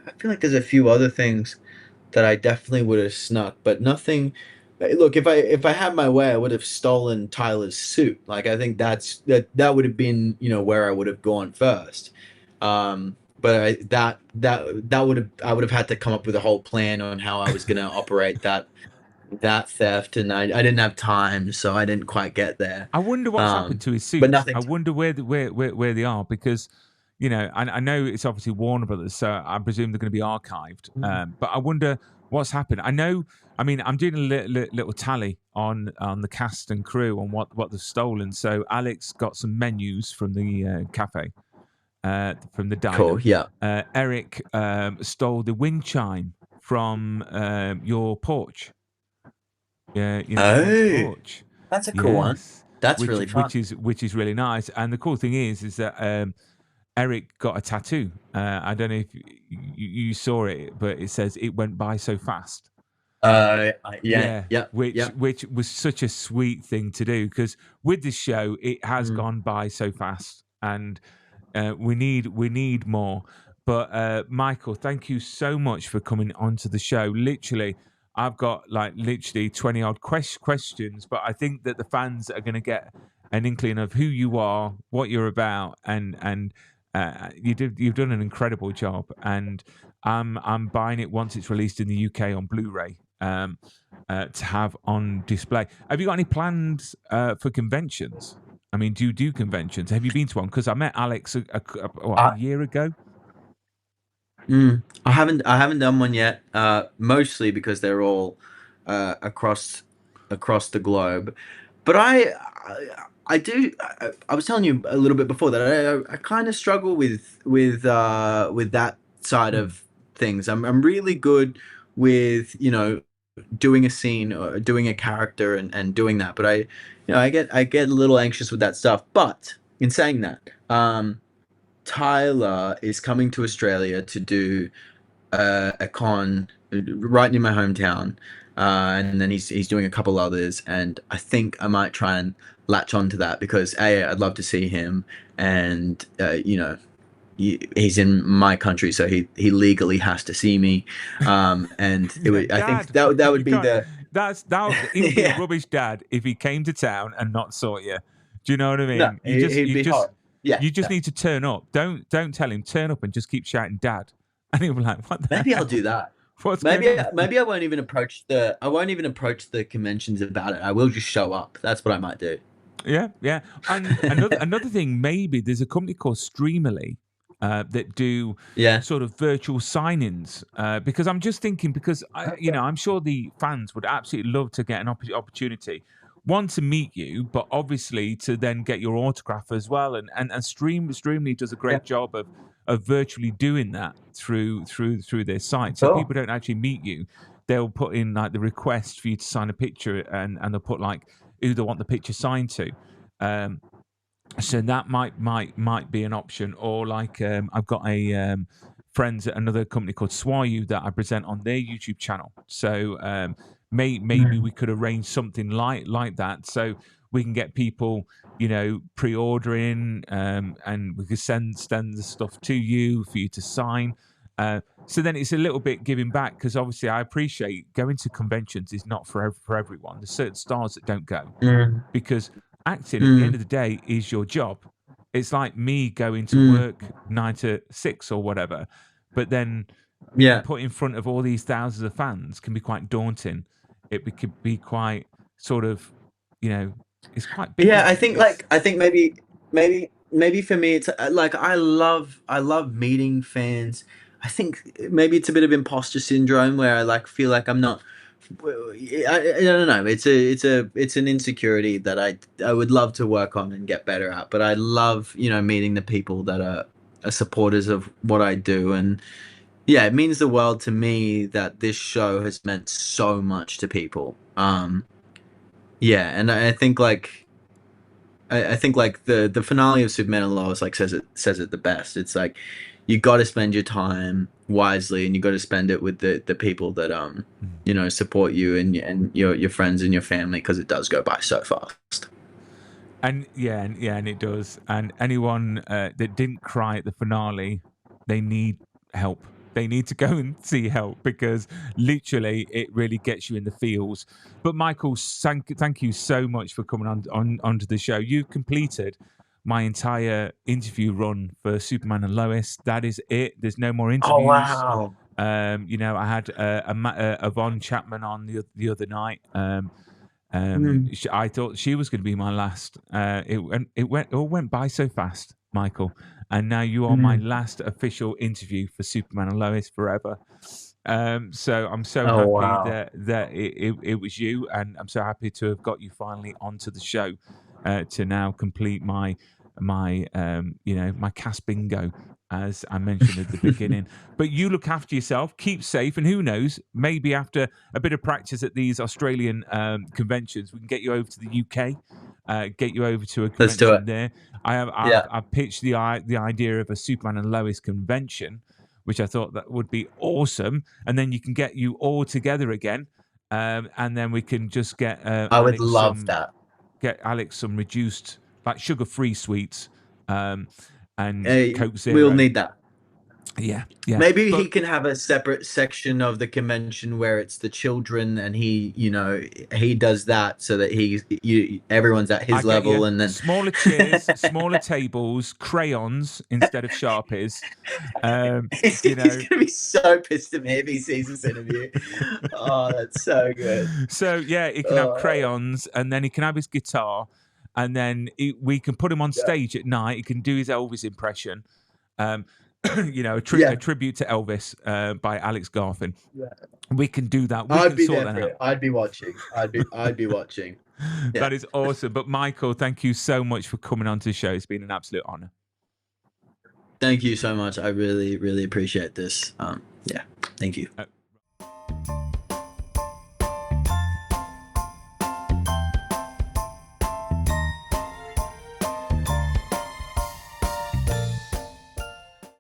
B: I feel like there's a few other things that I definitely would have snuck, but nothing. Look, if I had my way, I would have stolen Tyler's suit. Like I think that would have been where I would have gone first. But that would have I would have had to come up with a whole plan on how I was gonna operate that theft, and I didn't have time, so I didn't quite get there.
A: I wonder what's happened to his
B: But
A: suits.
B: nothing.
A: I wonder where they are because, I know it's obviously Warner Brothers, so I presume they're going to be archived. But I wonder what's happened. I know. I mean, I'm doing a little tally on the cast and crew on what they've stolen. So Alex got some menus from the cafe, from the diner.
B: Cool. Yeah.
A: Eric stole the wind chime from your porch. Yeah, front
B: Oh,
A: porch.
B: that's a cool one.
A: Yes,
B: That's
A: which
B: really fun.
A: which is really nice. And the cool thing is that Eric got a tattoo. I don't know if you saw it, but it says it went by so fast.
B: Yeah,
A: Yeah,
B: yeah,
A: which
B: yeah.
A: which was such a sweet thing to do because with this show it has
B: Mm.
A: gone by so fast, and we need more. But Michael, thank you so much for coming onto the show. Literally, I've got like literally 20 odd questions, but I think that the fans are going to get an inkling of who you are, what you're about, and you've done an incredible job, and I'm buying it once it's released in the UK on Blu-ray. To have on display. Have you got any plans for conventions? I mean, do you do conventions? Have you been to one? Because I met Alex a
B: I,
A: year ago.
B: I haven't done one yet. Mostly because they're all across the globe. But I do. I was telling you a little bit before that I kind of struggle with that side
A: Mm.
B: of things. I'm really good with doing a scene or doing a character and doing that. But I get a little anxious with that stuff. But in saying that, Tyler is coming to Australia to do a con right near my hometown, and then he's doing a couple others, and I think I might try and latch onto that because I'd love to see him, and he's in my country, so he legally has to see me, and
A: Yeah,
B: I think
A: Dad,
B: that would
A: you
B: be
A: can't.
B: the
A: He would be a
B: yeah.
A: rubbish dad if he came to town and not saw you. Do you know what I
B: No,
A: mean? You just
B: he'd
A: you
B: be
A: just
B: hard. Yeah,
A: you just
B: no.
A: need to turn up. Don't tell him. Turn up and just keep shouting, "Dad," and he'll be like, "What the
B: Maybe I'll do
A: hell?
B: that.
A: What's going on?"
B: Maybe I won't even approach the conventions about it. I will just show up. That's what I might do.
A: Yeah, yeah. And another thing, maybe there's a company called Streamily that do
B: Yeah.
A: sort of virtual sign-ins. Because I'm just thinking, because
B: Okay.
A: I'm sure the fans would absolutely love to get an opportunity, one to meet you, but obviously to then get your autograph as well. And Streamly does a
B: Yeah.
A: great job of virtually doing that through their site. So
B: Cool.
A: people don't actually meet you. They'll put in like the request for you to sign a picture, and they'll put like who they want the picture signed to. Um, so that might be an option. Or like I've got a friends at another company called Swayu that I present on their YouTube channel. So maybe we could arrange something like that, so we can get people pre-ordering, and we could send the stuff to you for you to sign. So then it's a little bit giving back because obviously I appreciate going to conventions is not for everyone. There's certain stars that don't go
B: Mm,
A: because acting at the end
B: mm,
A: of the day is your job. It's like me going to
B: mm.
A: work 9 to 6 or whatever, but then being
B: Yeah.
A: put in front of all these thousands of fans can be quite daunting. Could be quite sort of, it's quite big,
B: Yeah,
A: isn't it? It's
B: I think maybe for me it's like I love meeting fans. I think maybe it's a bit of imposter syndrome where I like feel like I'm not I don't know. It's an insecurity that I would love to work on and get better at. But I love, meeting the people that are supporters of what I do, and yeah, it means the world to me that this show has meant so much to people. Yeah, and I think like I think like the finale of Superman and Lois like says it the best. It's like you got to spend your time wisely, and you got to spend it with the people that support you and your friends and your family, because it does go by so fast.
A: And and it does. And anyone that didn't cry at the finale, they need help. They need to go and see help, because literally it really gets you in the feels. But Michael, thank you so much for coming on onto the show. You've completed my entire interview run for Superman and Lois. That is it. There's no more
B: Oh
A: interviews.
B: wow!
A: I had a Von Chapman on the other night.
B: Mm.
A: I thought she was going to be my last. It all went by so fast, Michael. And now you are my
B: Mm.
A: last official interview for Superman and Lois forever. So I'm so
B: Oh
A: happy
B: wow!
A: that it was you, and I'm so happy to have got you finally onto the show to now complete my cast bingo, as I mentioned at the beginning. But you look after yourself, keep safe, and who knows, maybe after a bit of practice at these Australian conventions, we can get you over to the UK, get you over to a
B: Let's do it.
A: convention there.
B: Yeah.
A: I've pitched the idea of a Superman and Lois convention, which I thought that would be awesome, and then you can get you all together again, and then we can just get
B: I would love that.
A: Alex some reduced, like sugar-free sweets, and
B: Hey,
A: Coke
B: we'll
A: Zero.
B: need that.
A: Yeah.
B: Maybe he
A: But
B: can have a separate section of the convention where it's the children, and he does that so that everyone's at
A: I
B: his
A: get
B: level,
A: you.
B: and then
A: Smaller chairs, smaller tables, crayons instead of Sharpies.
B: he's,
A: You
B: he's
A: know.
B: gonna be so pissed at me if he sees this interview. Oh, that's so good.
A: So yeah, he can have crayons, and then he can have his guitar, and then we can put him on
B: Yeah.
A: stage at night. He can do his Elvis impression. Um, a
B: Yeah.
A: tribute to Elvis by Alex Garfin.
B: Yeah.
A: We can do that. We
B: I'd
A: can
B: be
A: sort
B: there
A: that
B: for
A: out.
B: it. I'd be watching. I'd be watching. Yeah.
A: That is awesome. But Michael, thank you so much for coming on to the show. It's been an absolute honor.
B: Thank you so much. I really, really appreciate this. Yeah. Thank you.